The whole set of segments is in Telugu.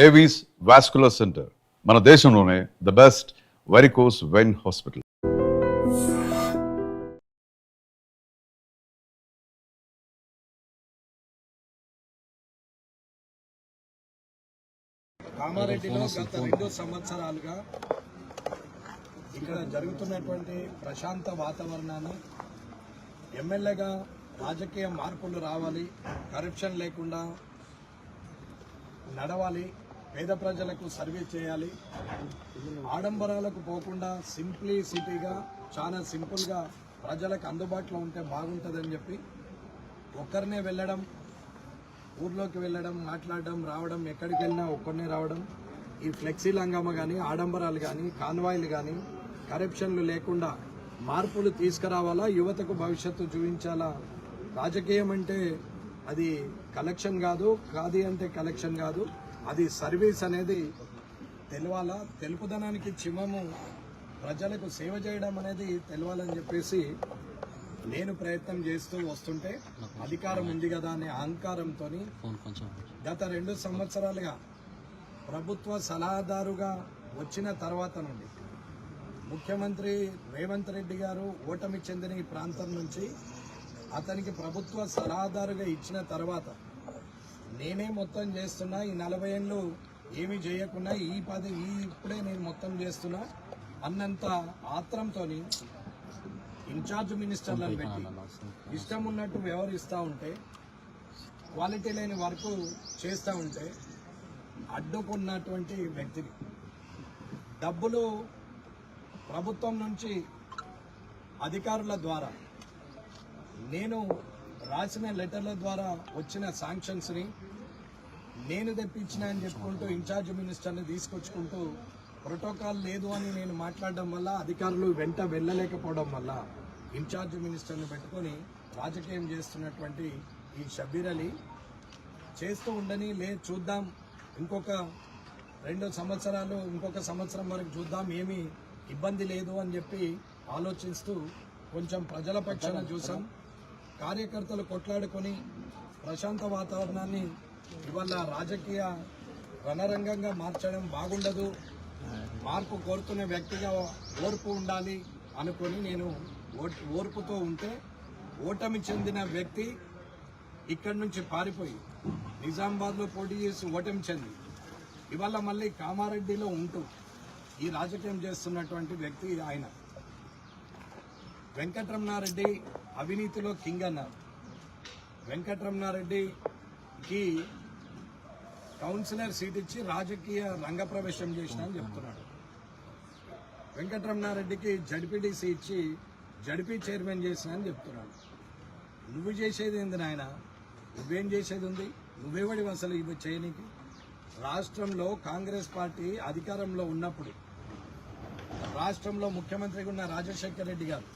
ఏవీస్ వాస్కులర్ సెంటర్ మన దేశంలోనే the best varicose vein hospital. కామారెడ్డిలో గత 2 సంవత్సరాలుగా ఇక్కడ జరుగుతున్నటువంటి ప్రశాంత వాతావరణాన్ని ఎమ్మెల్యేగా రాజకీయ మార్పులు రావాలి, కరప్షన్ లేకుండా నడవాలి, పేద ప్రజలకు సర్వీస్ చేయాలి, ఆడంబరాలకు పోకుండా సింప్లిసిటీగా చాలా సింపుల్గా ప్రజలకు అందుబాటులో ఉంటే బాగుంటుందని చెప్పి ఒక్కరినే వెళ్ళడం, ఊర్లోకి వెళ్ళడం, మాట్లాడడం, రావడం, ఎక్కడికి వెళ్ళినా ఒక్కరినే రావడం, ఈ ఫ్లెక్సీ లంగామ కానీ, ఆడంబరాలు కానీ, కాన్వాయిలు కానీ, కరప్షన్లు లేకుండా మార్పులు తీసుకురావాలా, యువతకు భవిష్యత్తు చూపించాలా. రాజకీయం అంటే అది కలెక్షన్ కాదు, ఖాదీ అంటే కలెక్షన్ కాదు, అది సర్వీస్ అనేది తెలవాలా. తెలుపుదనానికి చిమము ప్రజలకు సేవ చేయడం అనేది తెలవాలని చెప్పేసి నేను ప్రయత్నం చేస్తూ వస్తుంటే అధికారం ఉంది కదా అనే అహంకారంతో గత 2 సంవత్సరాలుగా ప్రభుత్వ సలహాదారుగా వచ్చిన తర్వాత నుండి ముఖ్యమంత్రి రేవంత్ రెడ్డి గారు ఓటమి చెందిన ఈ ప్రాంతం నుంచి అతనికి ప్రభుత్వ సలహాదారుగా ఇచ్చిన తర్వాత నేనే మొత్తం చేస్తున్నా, ఈ 40 ఏళ్ళు ఏమీ చేయకుండా ఇప్పుడే నేను మొత్తం చేస్తున్నా అన్నంత ఆత్రంతో ఇన్ఛార్జ్ మినిస్టర్లను పెట్టి ఇష్టం ఉన్నట్టు వ్యవహరిస్తూ ఉంటే, క్వాలిటీ లేని వర్క్ చేస్తూ ఉంటే అడ్డుకున్నటువంటి వ్యక్తిని డబ్బులు ప్రభుత్వం నుంచి అధికారుల ద్వారా నేను రాసిన లెటర్ల ద్వారా వచ్చిన శాంక్షన్స్ని నేను తెప్పించిన అని చెప్పుకుంటూ ఇన్ఛార్జ్ మినిస్టర్ని తీసుకొచ్చుకుంటూ ప్రోటోకాల్ లేదు అని నేను మాట్లాడడం వల్ల అధికారులు వెంట వెళ్ళలేకపోవడం వల్ల ఇన్ఛార్జ్ మినిస్టర్ని పెట్టుకొని రాజకీయం చేస్తున్నటువంటి ఈ షబ్బీర్ అలీ చేస్తూ ఉండని చూద్దాం, ఇంకొక 2 సంవత్సరాలు, ఇంకొక సంవత్సరం వరకు చూద్దాం, ఏమీ ఇబ్బంది లేదు అని చెప్పి ఆలోచిస్తూ కొంచెం ప్రజల పక్షాన చూసాం. కార్యకర్తలు కొట్లాడుకొని ప్రశాంత వాతావరణాన్ని ఇవాళ రాజకీయ రణరంగంగా మార్చడం బాగుండదు, మార్పు కోరుతున్న వ్యక్తిగా ఓర్పు ఉండాలి అనుకొని నేను ఓర్పుతో ఉంటే ఓటమి చెందిన వ్యక్తి ఇక్కడి నుంచి పారిపోయి నిజామాబాద్లో పోటీ చేసి ఓటమి చెంది ఇవాళ మళ్ళీ కామారెడ్డిలో ఉంటూ ఈ రాజకీయం చేస్తున్నటువంటి వ్యక్తి ఆయన. వెంకటరమణారెడ్డి అవినీతిలో కింగ్ అన్నారు. వెంకటరమణారెడ్డికి కౌన్సిలర్ సీట్ ఇచ్చి రాజకీయ రంగప్రవేశం చేసిన అని చెప్తున్నాడు. వెంకటరమణారెడ్డికి జడ్పీటీసీ ఇచ్చి జడ్పీ చైర్మన్ చేసిన అని చెప్తున్నాడు. నువ్వు చేసేది ఏంది నాయన? నువ్వేం చేసేది ఉంది? నువ్వెవడి అసలు ఇవి చేయనికి? రాష్ట్రంలో కాంగ్రెస్ పార్టీ అధికారంలో ఉన్నప్పుడు రాష్ట్రంలో ముఖ్యమంత్రిగా ఉన్న రాజశేఖర్ రెడ్డి గారు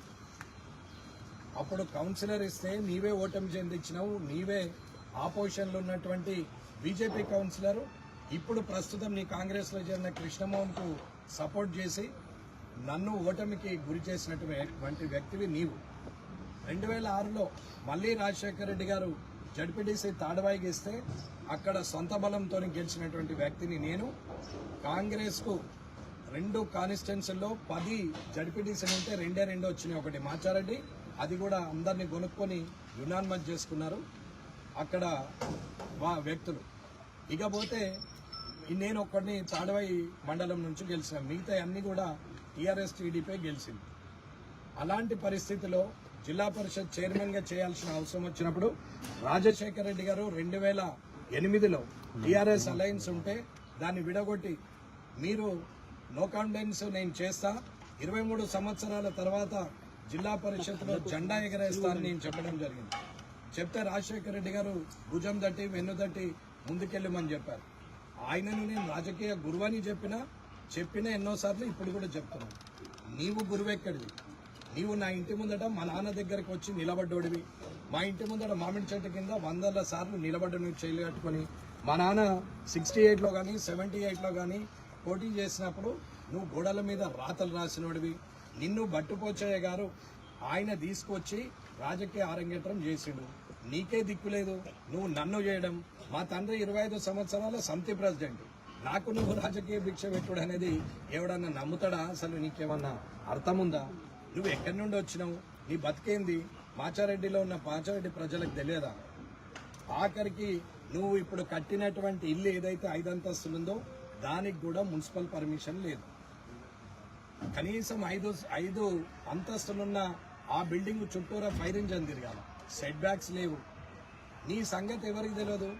అప్పుడు కౌన్సిలర్ ఇస్తే నీవే ఓటమి చెందించినావు, నీవే ఆపోజిషన్లో ఉన్నటువంటి బీజేపీ కౌన్సిలర్ ఇప్పుడు ప్రస్తుతం నీ కాంగ్రెస్లో చేరిన కృష్ణమోహన్కు సపోర్ట్ చేసి నన్ను ఓటమికి గురి చేసినటువంటి వ్యక్తివి నీవు. 2006లో మళ్ళీ రాజశేఖర రెడ్డి గారు జడ్పీటీసీ తాడవాయికి ఇస్తే అక్కడ సొంత బలంతో గెలిచినటువంటి వ్యక్తిని నేను. కాంగ్రెస్కు 2 కాన్స్టిట్యున్సీల్లో 10 జడ్పీటీసీలు ఉంటే 2 వచ్చినాయి, ఒకటి మాచారెడ్డి, అది కూడా అందరినీ కొనుక్కొని యునానిమస్ చేసుకున్నారు అక్కడ వ్యక్తులు. ఇకపోతే నేను ఒక్కడిని తాడవాయి మండలం నుంచి గెలిచిన, మిగతా అన్ని కూడా టీఆర్ఎస్ టీడీపీ గెలిచింది. అలాంటి పరిస్థితిలో జిల్లా పరిషత్ చైర్మన్గా చేయాల్సిన అవసరం వచ్చినప్పుడు రాజశేఖర రెడ్డి గారు 2008లో టీఆర్ఎస్ అలయన్స్ ఉంటే దాన్ని విడగొట్టి మీరు నో కాన్ఫిడెన్స్ నేను చేస్తా, 23 సంవత్సరాల తర్వాత జిల్లా పరిషత్లో జెండా ఎగరేస్తానని నేను చెప్పడం జరిగింది. చెప్తే రాజశేఖర రెడ్డి గారు భుజం తట్టి వెన్ను తట్టి ముందుకెళ్ళమని చెప్పారు. ఆయనను నేను రాజకీయ గురువని చెప్పిన ఎన్నోసార్లు ఇప్పుడు కూడా చెప్తున్నాను. నీవు గురువెక్కడివి? నీవు నా ఇంటి ముందట మా నాన్న దగ్గరకు వచ్చి నిలబడ్డోడివి, మా ఇంటి ముందట మామిడి చెట్టు కింద 100 సార్లు నిలబడ్డ నువ్వు చేయలు కట్టుకొని, మా నాన్న 68లో కానీ 78లో కానీ పోటీ చేసినప్పుడు నువ్వు గోడల మీద రాతలు రాసినోడివి. నిన్ను భట్టుపోచయ్య గారు ఆయన తీసుకొచ్చి రాజకీయ అరంగేట్రం చేసిండు. నీకే దిక్కులేదు, నువ్వు నన్ను చేయడం. మా తండ్రి 25 సంవత్సరాల సమితి ప్రెసిడెంట్, నాకు నువ్వు రాజకీయ భిక్ష పెట్టుడు అనేది ఎవడన్నా నమ్ముతాడా? అసలు నీకేమన్నా అర్థం ఉందా? నువ్వు ఎక్కడి నుండి వచ్చినావు? నీ బతికేంది? మాచారెడ్డిలో ఉన్న పాచారెడ్డి ప్రజలకు తెలియదా? ఆఖరికి నువ్వు ఇప్పుడు కట్టినటువంటి ఇల్లు ఏదైతే 5 అంతస్తులు ఉందో దానికి కూడా మున్సిపల్ పర్మిషన్ లేదు. కనీసం 5 అంతస్తులున్న ఆ బిల్డింగ్ చుట్టూరా ఫైర్ ఇంజన్ తిరగాల, సెట్ బ్యాక్స్ లేవు. నీ సంగతి ఎవరికి తెలియదు.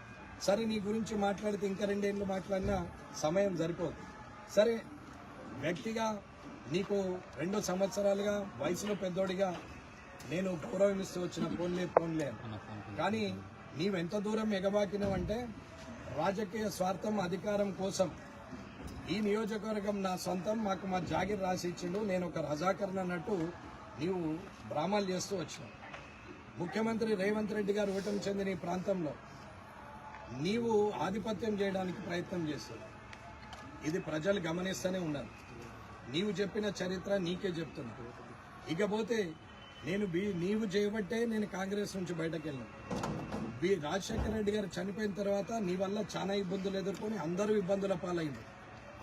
సరే, నీ గురించి మాట్లాడితే ఇంకా 2 ఏళ్ళు మాట్లాడినా సమయం సరిపోదు. సరే, వ్యక్తిగా నీకు 2 సంవత్సరాలుగా వయసులో పెద్దోడిగా నేను గౌరవం ఇస్తూ వచ్చిన పోన్లే కానీ నీవెంత దూరం ఎగబాకినవంటే రాజకీయ స్వార్థం, అధికారం కోసం ఈ నియోజకవర్గం నా సొంతం, మాకు మా జాగిర్ రాసి ఇచ్చిండు, నేను ఒక రజాకర్ని అన్నట్టు నీవు డ్రామాలు చేస్తూ వచ్చినావు. ముఖ్యమంత్రి రేవంత్ రెడ్డి గారు ఓటమి చెందిన ఈ ప్రాంతంలో నీవు ఆధిపత్యం చేయడానికి ప్రయత్నం చేస్తావు. ఇది ప్రజలు గమనిస్తూనే ఉన్నారు. నీవు చెప్పిన చరిత్ర నీకే చెప్తున్నా. ఇకపోతే నీవు చేయబట్టే నేను కాంగ్రెస్ నుంచి బయటకు వెళ్ళాను. రాజశేఖర రెడ్డి గారు చనిపోయిన తర్వాత నీ వల్ల చాలా ఇబ్బందులు ఎదుర్కొని అందరూ ఇబ్బందుల పాలైంది.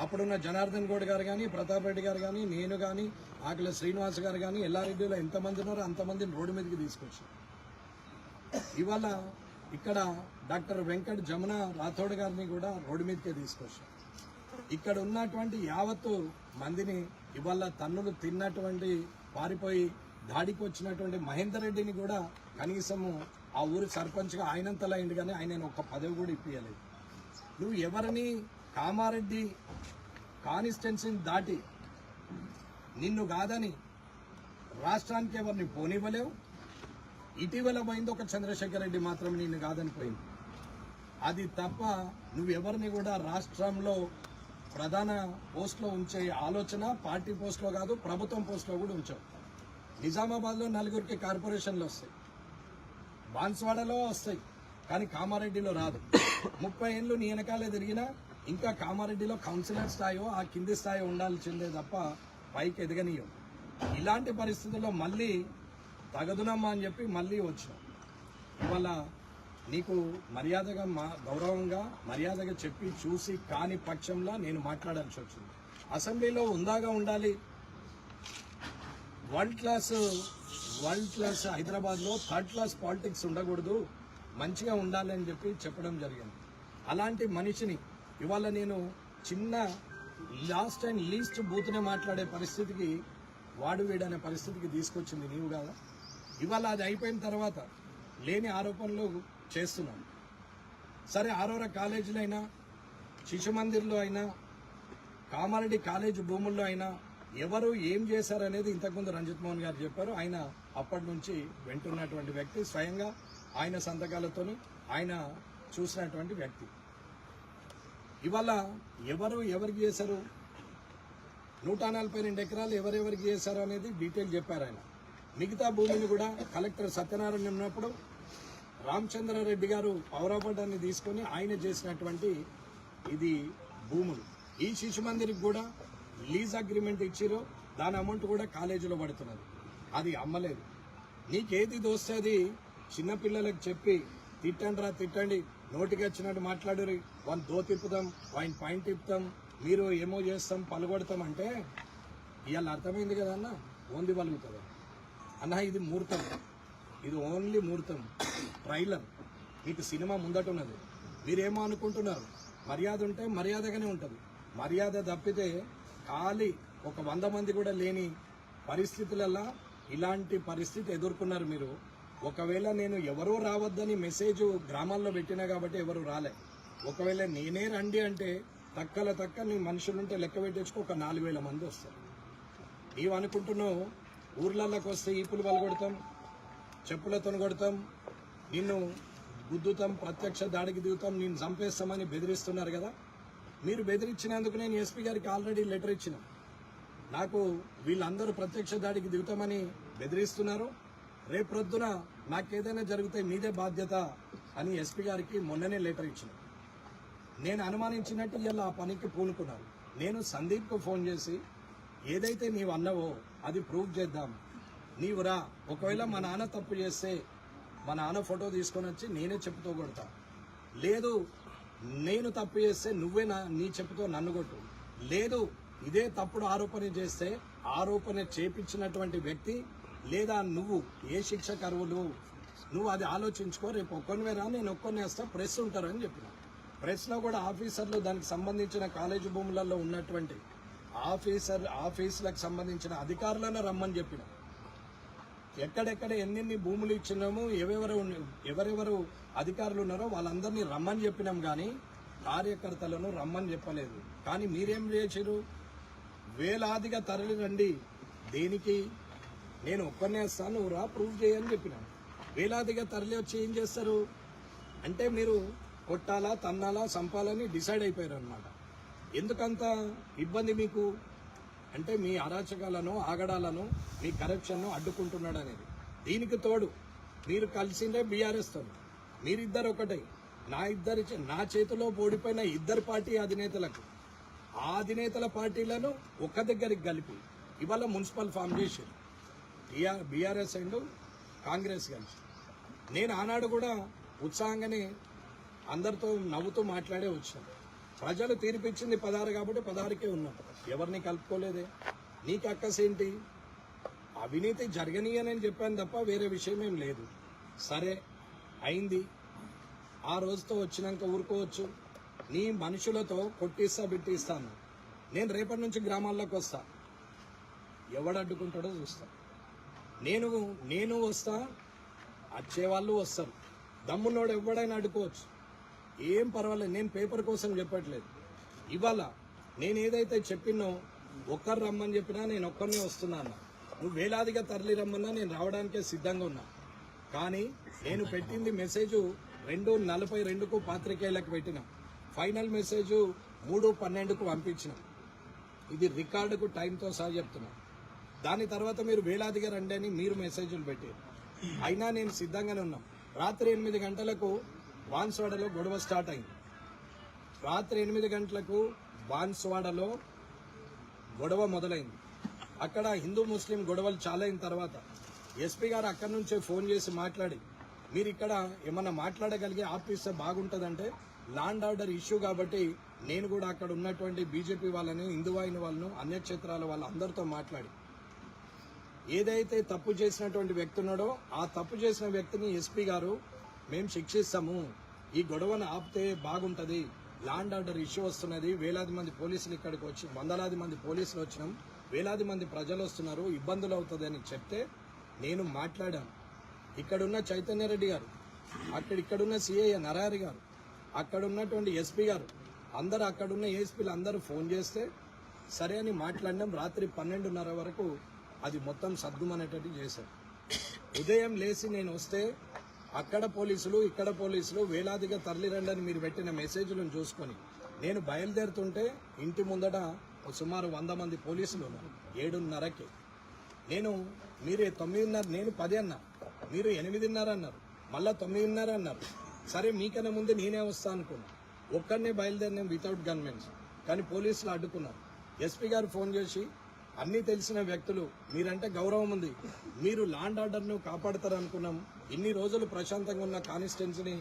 అప్పుడున్న జనార్దన్ గౌడ్ గారు కానీ, ప్రతాప్ రెడ్డి గారు కానీ, నేను కానీ, ఆకుల శ్రీనివాస్ గారు కానీ, ఎల్లారెడ్డిలో ఎంతమంది ఉన్నారో అంతమందిని రోడ్డు మీదకి తీసుకొచ్చారు. ఇవాళ ఇక్కడ డాక్టర్ వెంకట్ జమున రాథోడ్ గారిని కూడా రోడ్డు మీదకే తీసుకొచ్చారు. ఇక్కడ ఉన్నటువంటి యావత్తు మందిని ఇవాళ తన్నులు తిన్నటువంటి పారిపోయి దాడికి వచ్చినటువంటి మహేందర్ రెడ్డిని కూడా కనీసము ఆ ఊరి సర్పంచ్గా ఆయనంతలా అయింది కానీ ఆయన ఒక్క పదవి కూడా ఇప్పియలేదు. నువ్వు ఎవరిని కామారెడ్డి కాన్స్టిట్యున్సీని దాటి నిన్ను కాదని రాష్ట్రానికి ఎవరిని పోనివ్వలేవు. ఇటీవల పోయింది ఒక చంద్రశేఖర్ రెడ్డి మాత్రం నిన్ను కాదని పోయింది. అది తప్ప నువ్వెవరిని కూడా రాష్ట్రంలో ప్రధాన పోస్టులో ఉంచే ఆలోచన పార్టీ పోస్టులో కాదు, ప్రభుత్వం పోస్టులో కూడా ఉంచావు. నిజామాబాద్లో 4గురికి కార్పొరేషన్లు వస్తాయి, బాన్స్వాడలో వస్తాయి, కానీ కామారెడ్డిలో రాదు. 30 ఏళ్ళు నీ వెనకాలే తిరిగినా ఇంకా కామారెడ్డిలో కౌన్సిలర్ స్థాయో ఆ కింది స్థాయి ఉండాల్సిందే తప్ప పైకి ఎదగనీయం. ఇలాంటి పరిస్థితుల్లో మళ్ళీ తగదునమ్మా అని చెప్పి మళ్ళీ వచ్చాం. ఇవాళ నీకు మర్యాదగా గౌరవంగా మర్యాదగా చెప్పి చూసి కాని పక్షంలో నేను మాట్లాడాల్సి వచ్చింది. అసెంబ్లీలో ఉందాగా ఉండాలి. వరల్డ్ క్లాస్ హైదరాబాద్లో 3rd క్లాస్ పాలిటిక్స్ ఉండకూడదు, మంచిగా ఉండాలి అని చెప్పి చెప్పడం జరిగింది. అలాంటి మనిషిని ఇవాళ నేను చిన్న లాస్ట్ అండ్ లీస్ట్ బూత్నే మాట్లాడే పరిస్థితికి వాడు వీడనే పరిస్థితికి తీసుకొచ్చింది నీవు కదా. ఇవాళ అది అయిపోయిన తర్వాత లేని ఆరోపణలు చేస్తున్నాను. సరే, ఆరోరా కాలేజీలో అయినా, శిశు మందిర్లో అయినా, కామారెడ్డి కాలేజీ భూముల్లో అయినా ఎవరు ఏం చేశారనేది ఇంతకుముందు రంజిత్ మోహన్ గారు చెప్పారు. ఆయన అప్పటి నుంచి వింటున్నటువంటి వ్యక్తి, స్వయంగా ఆయన సంతకాలతోని ఆయన చూసినటువంటి వ్యక్తి. ఇవాళ ఎవరికి చేశారు, 142 ఎకరాలు ఎవరెవరికి చేశారు అనేది డీటెయిల్ చెప్పారు ఆయన. మిగతా భూమిని కూడా కలెక్టర్ సత్యనారాయణ ఉన్నప్పుడు రామచంద్రారెడ్డి గారు పౌరాపటాన్ని తీసుకొని ఆయన చేసినటువంటి ఇది భూములు. ఈ శిశు మందిరికి కూడా లీజ్ అగ్రిమెంట్ ఇచ్చిరో దాని అమౌంట్ కూడా కాలేజీలో పడుతున్నది, అది అమ్మలేదు. నీకేది దోస్తుంది చిన్నపిల్లలకు చెప్పి తిట్టండి, నోటికి వచ్చినట్టు మాట్లాడరు, వాళ్ళు దో తిప్పుతాం, ఆయన పాయింట్ తిప్పుతాం, మీరు ఏమో చేస్తాం, పలుగొడతాం అంటే ఇవాళ అర్థమైంది కదా అన్న, ఓన్లీ పలుగుతుంది అన్న. ఇది ముహూర్తం, ఇది ఓన్లీ ముహూర్తం, ట్రైలర్. మీకు సినిమా ముందట ఉన్నది. మీరేమో అనుకుంటున్నారు, మర్యాద ఉంటే మర్యాదగానే ఉంటుంది. మర్యాద తప్పితే ఖాళీ ఒక 100 మంది కూడా లేని పరిస్థితులలో ఇలాంటి పరిస్థితి ఎదుర్కొన్నారు మీరు. ఒకవేళ నేను ఎవరో రావద్దని మెసేజ్ గ్రామాల్లో పెట్టినా కాబట్టి ఎవరు రాలే. ఒకవేళ నేనే రండి అంటే తక్క నీ మనుషులుంటే లెక్క పెట్టేసుకు ఒక 4000 మంది వస్తారు. నీవు అనుకుంటున్నావు ఊర్లలోకి వస్తే ఈపులు పలగొడతాం, చెప్పులతో కొడతాం, నిన్ను గుద్దుతాం, ప్రత్యక్ష దాడికి దిగుతాం, నిన్ను చంపేస్తామని బెదిరిస్తున్నారు కదా. మీరు బెదిరించినందుకు నేను ఎస్పీ గారికి ఆల్రెడీ లెటర్ ఇచ్చిన. నాకు వీళ్ళందరూ ప్రత్యక్ష దాడికి దిగుతామని బెదిరిస్తున్నారు, రేపు ప్రొద్దున నాకేదైనా జరిగితే మీదే బాధ్యత అని ఎస్పీ గారికి మొన్ననే లెటర్ ఇచ్చిన. నేను అనుమానించినట్టు ఇలా ఆ పనికి పూనుకున్నాను. నేను సందీప్కు ఫోన్ చేసి ఏదైతే నీవు అన్నావో అది ప్రూవ్ చేద్దాం, నీవు రా, ఒకవేళ మా నాన్న తప్పు చేస్తే మా నాన్న ఫోటో తీసుకొని వచ్చి నేనే చెప్పుతో కొడతా, లేదు నేను తప్పు చేస్తే నువ్వే నీ చెప్పుతో నన్ను కొట్టు. లేదు ఇదే తప్పుడు ఆరోపణ చేస్తే ఆరోపణ చేపించినటువంటి వ్యక్తి లేదా నువ్వు ఏ శిక్షకు అర్హులు నువ్వు అది ఆలోచించుకో. రేపు ఒక్కనివే రా, నేను ఒక్కనే వేస్తా, ప్రెస్ ఉంటారు అని చెప్పిన. ప్రెస్లో కూడా ఆఫీసర్లు దానికి సంబంధించిన కాలేజీ భూములలో ఉన్నటువంటి ఆఫీసులకు సంబంధించిన అధికారులను రమ్మని చెప్పిన. ఎక్కడెక్కడ ఎన్నెన్ని భూములు ఇచ్చినాము, ఎవరెవరు అధికారులు ఉన్నారో వాళ్ళందరినీ రమ్మని చెప్పినాం, కానీ కార్యకర్తలను రమ్మని చెప్పలేదు. కానీ మీరేం చేశారు? వేలాదిగా తరలి రండి. దేనికి? నేను ఒక్కనే వేస్తాను, నువ్వు రా, ప్రూవ్ చేయని చెప్పినాను. వేలాదిగా తరలి వచ్చి ఏం చేస్తారు అంటే మీరు కొట్టాలా, తన్నాలా, చంపాలని డిసైడ్ అయిపోయారు అనమాట. ఎందుకంత ఇబ్బంది మీకు అంటే మీ అరాచకాలను, ఆగడాలను, మీ కరప్షన్ను అడ్డుకుంటున్నాడు అనేది. దీనికి తోడు మీరు కలిసిందే బీఆర్ఎస్ తో, మీరిద్దరు ఒకటే. నా చేతిలో ఓడిపోయిన ఇద్దరు పార్టీ అధినేతలకు, ఆ అధినేతల పార్టీలను ఒక దగ్గరికి కలిపి ఇవాళ మున్సిపల్ ఫామ్ చేశారు బీఆర్ఎస్ అండ్ కాంగ్రెస్ కలిసి. నేను ఆనాడు కూడా ఉత్సాహంగానే అందరితో నవ్వుతూ మాట్లాడే వచ్చాను. ప్రజలు తీర్పిచ్చింది 16 కాబట్టి 16కే ఉన్నాం, ఎవరిని కలుపుకోలేదే. నీకు అక్కసేంటి? అవినీతి జరగనీయనని చెప్పాను తప్ప వేరే విషయం ఏం లేదు. సరే అయింది, ఆ రోజుతో వచ్చినాక ఊరుకోవచ్చు. నీ మనుషులతో కొట్టిస్తా బిట్టిస్తాను. నేను రేపటి నుంచి గ్రామాల్లోకి వస్తా, ఎవడు అడ్డుకుంటాడో చూస్తా. నేను వస్తా, వచ్చేవాళ్ళు వస్తారు. దమ్మున్నోడు ఎవడైనా అడ్డుకోవచ్చు, ఏం పర్వాలేదు. నేను పేపర్ కోసం చెప్పట్లేదు. ఇవాళ నేను ఏదైతే చెప్పినో ఒక్కరు రమ్మని చెప్పినా నేను ఒక్కరినే వస్తున్నా అన్న. నువ్వు వేలాదిగా తరలి రమ్మన్నా నేను రావడానికే సిద్ధంగా ఉన్నా. కానీ నేను పెట్టింది మెసేజ్ 2:42కు పాత్రికేయులకు పెట్టిన. ఫైనల్ మెసేజ్ 3:12కు పంపించిన. ఇది రికార్డుకు టైంతో సహా చెప్తున్నా. దాని తర్వాత మీరు వేలాదిగా రండి అని మీరు మెసేజ్లు పెట్టారు. అయినా నేను సిద్ధంగానే ఉన్నాం. రాత్రి 8 గంటలకు బాన్స్వాడలో గొడవ స్టార్ట్ అయింది. రాత్రి 8 గంటలకు బాన్స్వాడలో గొడవ మొదలైంది. అక్కడ హిందూ ముస్లిం గొడవలు చాలా అయిన తర్వాత ఎస్పీ గారు అక్కడి నుంచే ఫోన్ చేసి మాట్లాడి, మీరు ఇక్కడ ఏమన్నా మాట్లాడగలిగే ఆపిస్తే బాగుంటుందంటే, ల్యాండ్ ఆర్డర్ ఇష్యూ కాబట్టి నేను కూడా అక్కడ ఉన్నటువంటి బీజేపీ వాళ్ళని, హిందువాహిని వాళ్ళను, అన్యక్షేత్రాల వాళ్ళందరితో మాట్లాడి ఏదైతే తప్పు చేసినటువంటి వ్యక్తి ఉన్నాడో ఆ తప్పు చేసిన వ్యక్తిని ఎస్పీ గారు మేము శిక్షిస్తాము, ఈ గొడవను ఆపితే బాగుంటుంది, ల్యాండ్ ఆర్డర్ ఇష్యూ వస్తున్నది, వేలాది మంది పోలీసులు ఇక్కడికి వచ్చి, వందలాది మంది పోలీసులు వచ్చినాం, వేలాది మంది ప్రజలు వస్తున్నారు, ఇబ్బందులు అవుతుంది అని చెప్తే నేను మాట్లాడాను. ఇక్కడున్న చైతన్యరెడ్డి గారు, ఇక్కడున్న సిఐ నరహరి గారు, అక్కడ ఉన్నటువంటి ఎస్పీ గారు, అందరూ అక్కడున్న ఏఎస్పీలు అందరూ ఫోన్ చేస్తే సరే అని మాట్లాడినాం. రాత్రి 12:30 వరకు అది మొత్తం సద్దుమనేటట్టు చేశారు. ఉదయం లేచి నేను వస్తే అక్కడ పోలీసులు, ఇక్కడ పోలీసులు వేలాదిగా తరలిరండి అని మీరు పెట్టిన మెసేజ్లను చూసుకొని నేను బయలుదేరుతుంటే ఇంటి ముందట సుమారు 100 మంది పోలీసులు ఉన్నారు. 7:30కి మీరే 9:30, నేను 10 అన్నా, మీరు 8:30 అన్నారు, మళ్ళా 9:30 అన్నారు. సరే మీకన్నా ముందు నేనే వస్తా అనుకున్నా, ఒక్కడనే బయలుదేరినాం వితౌట్ గన్మెన్స్. కానీ పోలీసులు అడ్డుకున్నారు. ఎస్పీ గారు ఫోన్ చేసి, అన్నీ తెలిసిన వ్యక్తులు, మీరంటే గౌరవం ఉంది, మీరు ల్యాండ్ ఆర్డర్ను కాపాడతారు అనుకున్నాం, ఇన్ని రోజులు ప్రశాంతంగా ఉన్న కాన్స్టిట్యున్సీని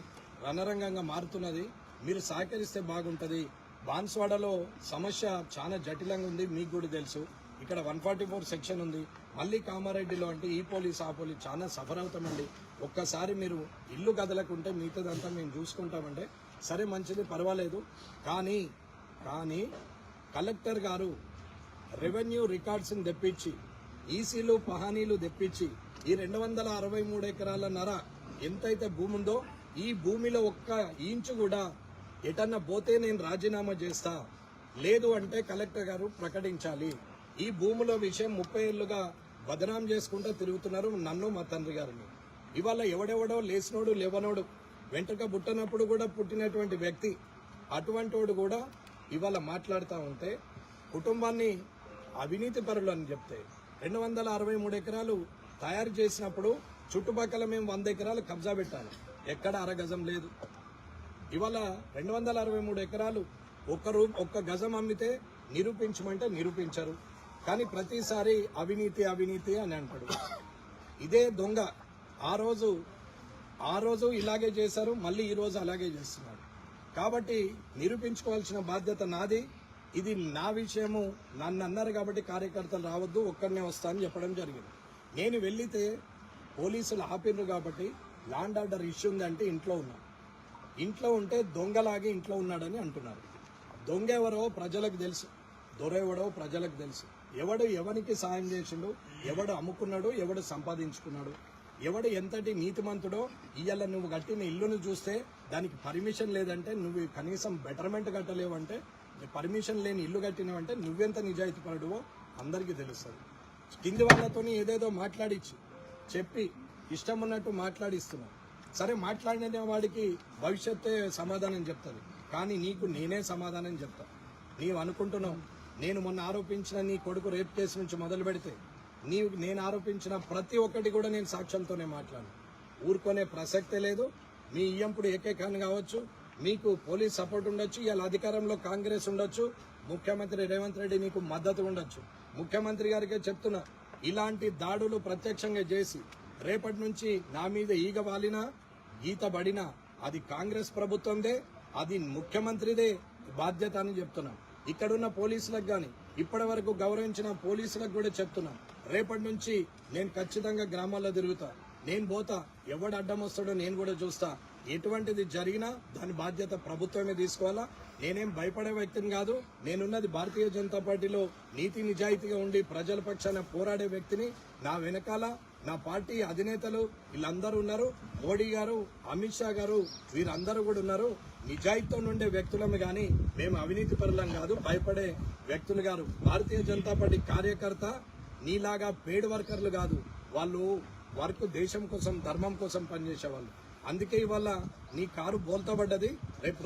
రణరంగంగా మారుతున్నది, మీరు సహకరిస్తే బాగుంటుంది. బాన్స్వాడలో సమస్య చాలా జటిలంగా ఉంది, మీకు కూడా తెలుసు. ఇక్కడ 144 సెక్షన్ ఉంది, మళ్ళీ కామారెడ్డిలో అంటే ఈ పోలీస్ ఆ పోలీస్ చాలా సఫర్ అవుతామండి, ఒక్కసారి మీరు ఇల్లు కదలకుంటే మిగతాదంతా మేము చూసుకుంటామంటే సరే మంచిది పర్వాలేదు. కానీ కలెక్టర్ గారు రెవెన్యూ రికార్డ్స్ని తెప్పించి, ఈసీలు పహానీలు తెప్పించి, ఈ 263 ఎకరాల నర ఎంతైతే భూమి ఉందో ఈ భూమిలో ఒక్క ఇంచు కూడా ఎటన్నా పోతే నేను రాజీనామా చేస్తా, లేదు అంటే కలెక్టర్ గారు ప్రకటించాలి. ఈ భూముల విషయం 30 ఏళ్లుగా బదనాం చేసుకుంటూ తిరుగుతున్నారు నన్ను, మా తండ్రి గారిని. ఇవాళ ఎవడెవడో లేచినోడు లేవనోడు, వెంట్రుక పుట్టినప్పుడు కూడా పుట్టినటువంటి వ్యక్తి అటువంటి వాడు కూడా ఇవాళ మాట్లాడుతూ ఉంటే కుటుంబాన్ని అవినీతి పరులు అని చెప్తే 263 ఎకరాలు తయారు చేసినప్పుడు చుట్టుపక్కల మేము 100 ఎకరాలు కబ్జా పెట్టాలి, ఎక్కడ అరగజం లేదు. ఇవాళ 263 ఎకరాలు ఒక్క గజం అమ్మితే నిరూపించమంటే నిరూపించరు. కానీ ప్రతిసారి అవినీతి అవినీతి అని అంటాడు. ఇదే దొంగ ఆ రోజు ఇలాగే చేశారు, మళ్ళీ ఈ రోజు అలాగే చేస్తున్నాడు. కాబట్టి నిరూపించుకోవాల్సిన బాధ్యత నాది. ఇది నా విషయము, నన్ను అన్నారు కాబట్టి కార్యకర్తలు రావద్దు, ఒక్కడనే వస్తా అని చెప్పడం జరిగింది. నేను వెళ్ళితే పోలీసులు ఆపిండ్రు కాబట్టి ల్యాండ్ ఆర్డర్ ఇష్యూ ఉందంటే ఇంట్లో ఉన్నా. ఇంట్లో ఉంటే దొంగలాగే ఇంట్లో ఉన్నాడని అంటున్నారు. దొంగ ఎవరో ప్రజలకు తెలుసు, దొరెవడో ప్రజలకు తెలుసు. ఎవడు ఎవరికి సాయం చేసిండు, ఎవడు అమ్ముకున్నాడు, ఎవడు సంపాదించుకున్నాడు, ఎవడు ఎంతటి నీతిమంతుడో. ఇవాళ నువ్వు కట్టిన ఇల్లును చూస్తే దానికి పర్మిషన్ లేదంటే, నువ్వు కనీసం బెటర్మెంట్ కట్టలేవంటే, పర్మిషన్ లేని ఇల్లు కట్టినవంటే నువ్వెంత నిజాయితీపరుడువో అందరికీ తెలుస్తుంది. కింది వాళ్ళతోని ఏదేదో మాట్లాడించి చెప్పి ఇష్టం ఉన్నట్టు మాట్లాడిస్తున్నావు. సరే, మాట్లాడిన వాడికి భవిష్యత్తే సమాధానం చెప్తుంది, కానీ నీకు నేనే సమాధానం చెప్తా. నీవు అనుకుంటున్నావు నేను మొన్న ఆరోపించిన నీ కొడుకు రేప్ కేసు నుంచి మొదలు పెడితే నేను ఆరోపించిన ప్రతి ఒక్కటి కూడా నేను సాక్ష్యంతోనే మాట్లాడు. ఊరుకునే ప్రసక్తే లేదు. మీ ఇయ్యంపుడు ఏకైకాన్ని కావచ్చు, మీకు పోలీస్ సపోర్ట్ ఉండొచ్చు, ఇవాళ అధికారంలో కాంగ్రెస్ ఉండొచ్చు, ముఖ్యమంత్రి రేవంత్ రెడ్డి నీకు మద్దతు ఉండొచ్చు. ముఖ్యమంత్రి గారికే చెప్తున్నా, ఇలాంటి దాడులు ప్రత్యక్షంగా చేసి రేపటి నుంచి నా మీద ఈగ వాలినా గీత పడినా అది కాంగ్రెస్ ప్రభుత్వందే, అది ముఖ్యమంత్రిదే బాధ్యత అని చెప్తున్నాను. ఇక్కడున్న పోలీసులకు కానీ ఇప్పటి వరకు గౌరవించిన పోలీసులకు కూడా చెప్తున్నాను, రేపటి నుంచి నేను ఖచ్చితంగా గ్రామాల్లో తిరుగుతా, నేను పోతా, ఎవడు అడ్డం వస్తాడో నేను కూడా చూస్తా. ఎటువంటిది జరిగినా దాని బాధ్యత ప్రభుత్వమే తీసుకోవాలా. నేనేం భయపడే వ్యక్తిని కాదు. నేనున్నది భారతీయ జనతా పార్టీలో నీతి నిజాయితీగా ఉండి ప్రజల పక్షాన పోరాడే వ్యక్తిని. నా వెనకాల నా పార్టీ అధినేతలు వీళ్ళందరూ ఉన్నారు. మోడీ గారు, అమిత్ షా గారు, వీరందరూ కూడా ఉన్నారు. నిజాయితీతో ఉండే వ్యక్తులమే కానీ మేము అవినీతి పరులం కాదు, భయపడే వ్యక్తులు గారు. భారతీయ జనతా పార్టీ కార్యకర్త నీలాగా పేడ్ వర్కర్లు కాదు. వాళ్ళు వర్క్ దేశం కోసం, ధర్మం కోసం పనిచేసేవాళ్ళు. అందుకే ఇవాళ నీ కారు బోల్తా పడ్డది. రేపు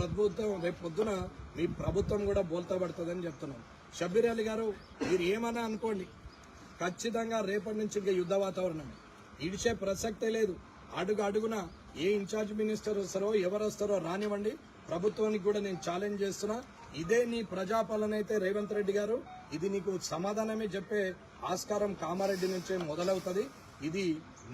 పొద్దున మీ ప్రభుత్వం కూడా బోల్తా పడుతుందని చెప్తున్నాం. షబ్బీర్ అలీ గారు, మీరు ఏమన్నా అనుకోండి, ఖచ్చితంగా రేపటి నుంచి ఇంకా యుద్ధ వాతావరణం. ఇడిచే ప్రసక్తే లేదు. అడుగు అడుగున ఏ ఇన్ఛార్జ్ మినిస్టర్ వస్తారో ఎవరు వస్తారో రానివ్వండి, ప్రభుత్వానికి కూడా నేను ఛాలెంజ్ చేస్తున్నా. ఇదే నీ ప్రజాపాలన అయితే రేవంత్ రెడ్డి గారు, ఇది నీకు సమాధానమే చెప్పే ఆస్కారం కామారెడ్డి నుంచే మొదలవుతుంది. ఇది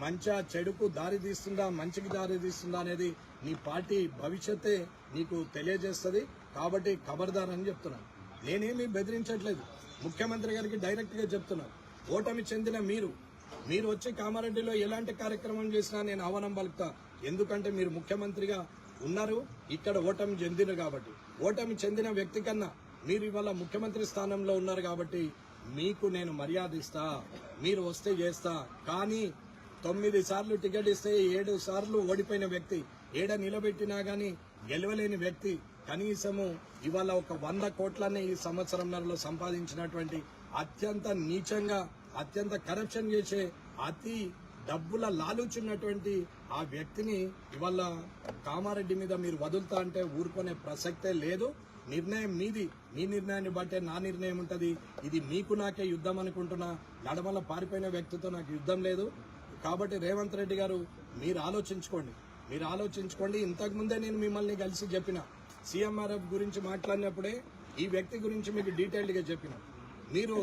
మంచి చెడుకు దారి తీస్తుందా, మంచికి దారి తీస్తుందా అనేది నీ పార్టీ భవిష్యత్తే నీకు తెలియజేస్తుంది. కాబట్టి ఖబర్దార్ అని చెప్తున్నాను. నేనేమీ బెదిరించట్లేదు. ముఖ్యమంత్రి గారికి డైరెక్ట్గా చెప్తున్నాను, ఓటమి చెందిన మీరు వచ్చి కామారెడ్డిలో ఎలాంటి కార్యక్రమం చేసినా నేను ఆహ్వానం పలుకుతా. ఎందుకంటే మీరు ముఖ్యమంత్రిగా ఉన్నారు, ఇక్కడ ఓటమి చెందిన కాబట్టి. ఓటమి చెందిన వ్యక్తి కన్నా మీరు ఇవాళ ముఖ్యమంత్రి స్థానంలో ఉన్నారు కాబట్టి మీకు నేను మర్యాద ఇస్తా. మీరు వస్తే చేస్తా. కానీ 9 సార్లు టికెట్ ఇస్తే 7 సార్లు ఓడిపోయిన వ్యక్తి, ఏడ నిలబెట్టినా గానీ గెలవలేని వ్యక్తి, కనీసము ఇవాళ ఒక 100 కోట్లనే ఈ సంవత్సరంలో సంపాదించినటువంటి అత్యంత నీచంగా, అత్యంత కరప్షన్ చేసే, అతి డబ్బుల లాలుచున్నటువంటి ఆ వ్యక్తిని ఇవాళ కామారెడ్డి మీద మీరు వదులుతా అంటే ఊరుకునే ప్రసక్తే లేదు. నిర్ణయం మీది. మీ నిర్ణయాన్ని బట్టే నా నిర్ణయం ఉంటుంది. ఇది మీకు నాకే యుద్ధం అనుకుంటున్నా. నడమల పారిపోయిన వ్యక్తితో నాకు యుద్ధం లేదు. కాబట్టి రేవంత్ రెడ్డి గారు, మీరు ఆలోచించుకోండి. ఇంతకుముందే నేను మిమ్మల్ని కలిసి చెప్పిన, సీఎంఆర్ఎఫ్ గురించి మాట్లాడినప్పుడే ఈ వ్యక్తి గురించి మీకు డీటెయిల్డ్గా చెప్పిన. మీరు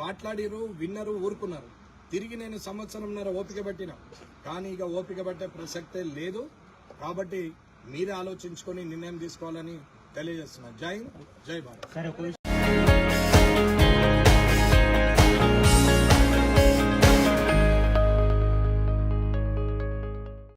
మాట్లాడిరు, విన్నరు, ఊరుకున్నారు. తిరిగి నేను సంవత్సరంన్నర ఓపిక పట్టిన, కానీ ఇక ఓపిక పట్టే ప్రసక్తే లేదు. కాబట్టి మీరే ఆలోచించుకొని నిర్ణయం తీసుకోవాలని తెలియజేస్తున్నా. జై హింద్, జై భారత్.